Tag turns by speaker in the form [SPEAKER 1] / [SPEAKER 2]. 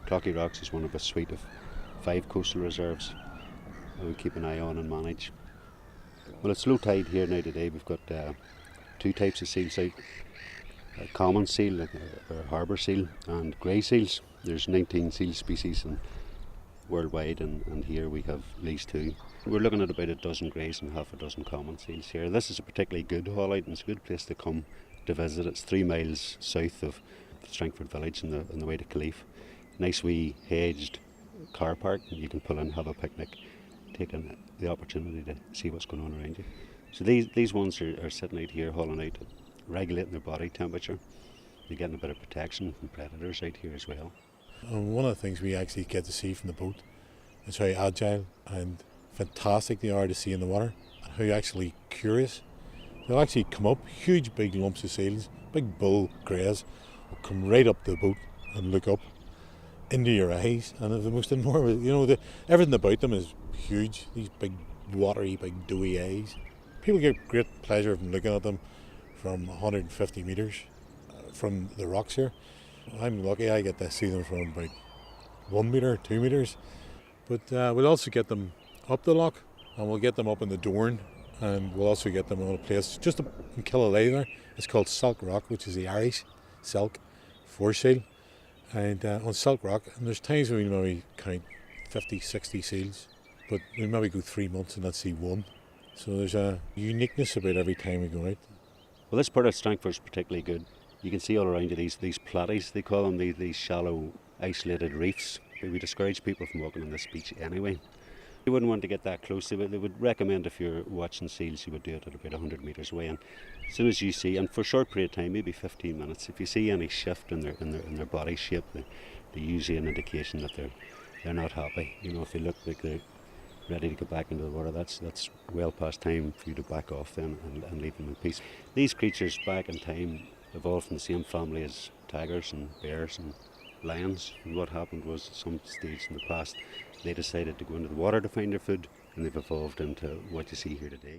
[SPEAKER 1] Cloughy Rocks is one of a suite of 5 coastal reserves that we keep an eye on and manage. Well, it's low tide here now today. We've got 2 types of seals out. A common seal, or harbour seal, and grey seals. There's 19 seal species worldwide, and here we have these 2. We're looking at about a dozen greys and half a dozen common seals here. This is a particularly good haul out, and it's a good place to come to visit. It's 3 miles south of Strangford Village on the way to Cloughy. Nice wee hedged car park. You can pull in, have a picnic, taking the opportunity to see what's going on around you. So these ones are sitting out here hauling out, regulating their body temperature. They're getting a bit of protection from predators out here as well.
[SPEAKER 2] And one of the things we actually get to see from the boat is how agile and fantastic they are to see in the water, and how actually curious. They'll actually come up, huge big lumps of seals, big bull greys, will come right up to the boat and look up into your eyes, and they're the most enormous, everything about them is huge, these big watery, big dewy eyes. People get great pleasure from looking at them from 150 metres from the rocks here. I'm lucky I get to see them from about 1 metre, 2 metres. But we'll also get them up the loch, and we'll get them up in the Dorn, and we'll also get them on a place just up in Killalay there. It's called Selk Rock, which is the Irish Selk for seal. And on Selk Rock, and there's times when we maybe count 50, 60 seals, but we maybe go 3 months and not see one. So there's a uniqueness about every time we go out.
[SPEAKER 1] Well, this part of Strangford is particularly good. You can see all around you these platies, they call them, these shallow, isolated reefs. We discourage people from walking on this beach anyway. You wouldn't want to get that close. They would recommend, if you're watching seals, you would do it at about 100 metres away. And as soon as you see, and for a short period of time, maybe 15 minutes, if you see any shift in their body shape, they usually an indication that they're not happy. If they look like they're ready to get back into the water, that's well past time for you to back off then and leave them in peace. These creatures back in time evolved from the same family as tigers and bears and lions, and what happened was at some stage in the past they decided to go into the water to find their food, and they've evolved into what you see here today.